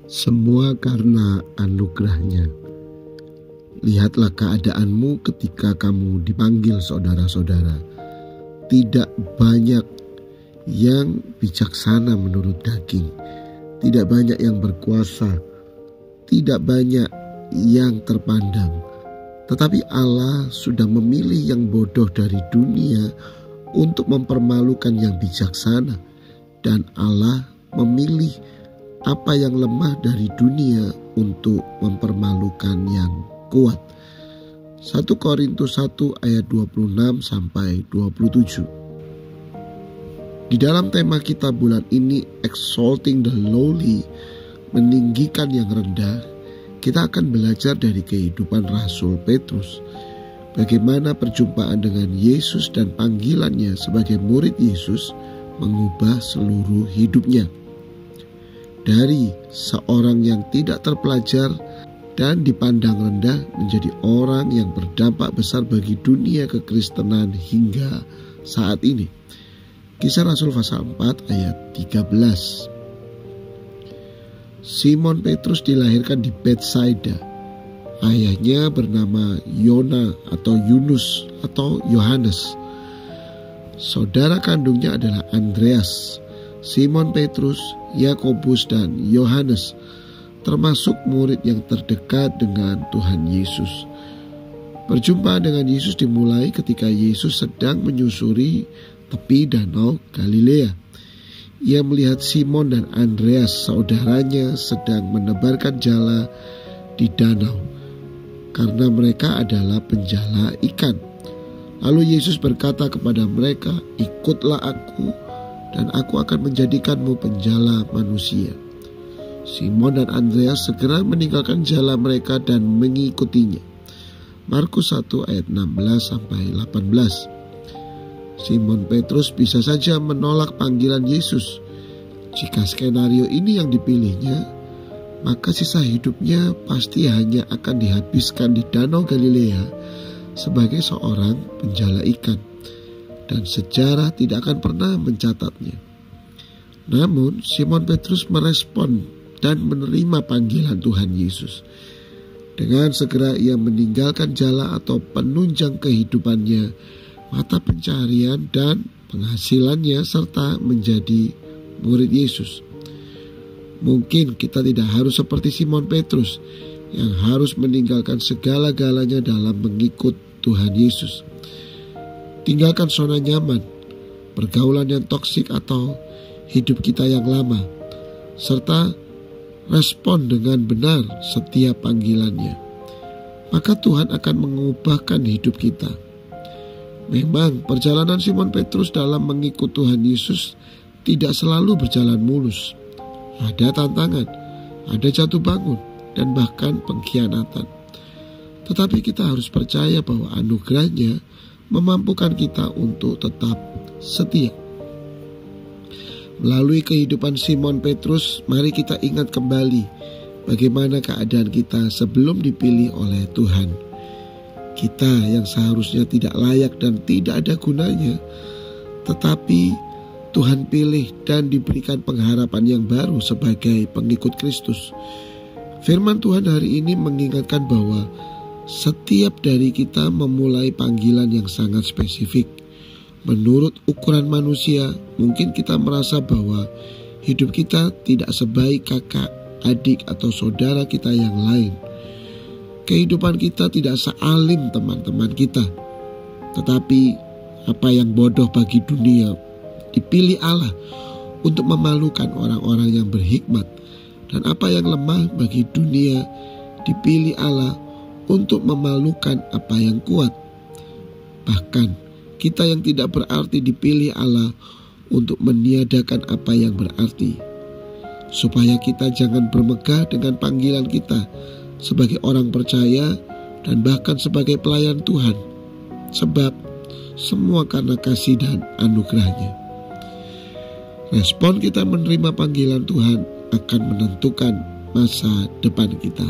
Semua karena anugerah-Nya. Lihatlah keadaanmu ketika kamu dipanggil, saudara-saudara. Tidak banyak yang bijaksana menurut daging, tidak banyak yang berkuasa, tidak banyak yang terpandang. Tetapi Allah sudah memilih yang bodoh dari dunia untuk mempermalukan yang bijaksana. Dan Allah memilih apa yang lemah dari dunia untuk mempermalukan yang kuat. 1 Korintus 1 ayat 26 sampai 27. Di dalam tema kita bulan ini, Exalting the Lowly, meninggikan yang rendah, kita akan belajar dari kehidupan Rasul Petrus. Bagaimana perjumpaan dengan Yesus dan panggilannya sebagai murid Yesus mengubah seluruh hidupnya. Dari seorang yang tidak terpelajar dan dipandang rendah menjadi orang yang berdampak besar bagi dunia kekristenan hingga saat ini. Kisah Rasul pasal 4 ayat 13. Simon Petrus dilahirkan di Betsaida. Ayahnya bernama Yona atau Yunus atau Yohanes. Saudara kandungnya adalah Andreas, Simon Petrus, Yakobus, dan Yohanes, termasuk murid yang terdekat dengan Tuhan Yesus. Perjumpaan dengan Yesus dimulai ketika Yesus sedang menyusuri tepi danau Galilea. Ia melihat Simon dan Andreas, saudaranya, sedang menebarkan jala di danau karena mereka adalah penjala ikan. Lalu Yesus berkata kepada mereka, "Ikutlah aku dan aku akan menjadikanmu penjala manusia." Simon dan Andreas segera meninggalkan jala mereka dan mengikutinya. Markus 1 ayat 16 sampai 18. Simon Petrus bisa saja menolak panggilan Yesus. Jika skenario ini yang dipilihnya, maka sisa hidupnya pasti hanya akan dihabiskan di danau Galilea sebagai seorang penjala ikan, dan sejarah tidak akan pernah mencatatnya. Namun Simon Petrus merespon dan menerima panggilan Tuhan Yesus. Dengan segera ia meninggalkan jala atau penunjang kehidupannya, mata pencaharian dan penghasilannya, serta menjadi murid Yesus. Mungkin kita tidak harus seperti Simon Petrus yang harus meninggalkan segala-galanya dalam mengikut Tuhan Yesus. Tinggalkan zona nyaman, pergaulan yang toksik atau hidup kita yang lama, serta respon dengan benar setiap panggilannya. Maka Tuhan akan mengubahkan hidup kita. Memang perjalanan Simon Petrus dalam mengikut Tuhan Yesus tidak selalu berjalan mulus. Ada tantangan, ada jatuh bangun, dan bahkan pengkhianatan. Tetapi kita harus percaya bahwa anugerah-Nya memampukan kita untuk tetap setia. Melalui kehidupan Simon Petrus, mari kita ingat kembali bagaimana keadaan kita sebelum dipilih oleh Tuhan. Kita yang seharusnya tidak layak dan tidak ada gunanya, tetapi Tuhan pilih dan diberikan pengharapan yang baru sebagai pengikut Kristus. Firman Tuhan hari ini mengingatkan bahwa setiap dari kita memulai panggilan yang sangat spesifik. Menurut ukuran manusia, mungkin kita merasa bahwa hidup kita tidak sebaik kakak, adik, atau saudara kita yang lain. Kehidupan kita tidak sealim teman-teman kita. Tetapi apa yang bodoh bagi dunia dipilih Allah untuk memalukan orang-orang yang berhikmat. Dan apa yang lemah bagi dunia dipilih Allah untuk memalukan apa yang kuat. Bahkan kita yang tidak berarti dipilih Allah untuk meniadakan apa yang berarti. Supaya kita jangan bermegah dengan panggilan kita sebagai orang percaya dan bahkan sebagai pelayan Tuhan. Sebab semua karena kasih dan anugerah-Nya. Respon kita menerima panggilan Tuhan akan menentukan masa depan kita.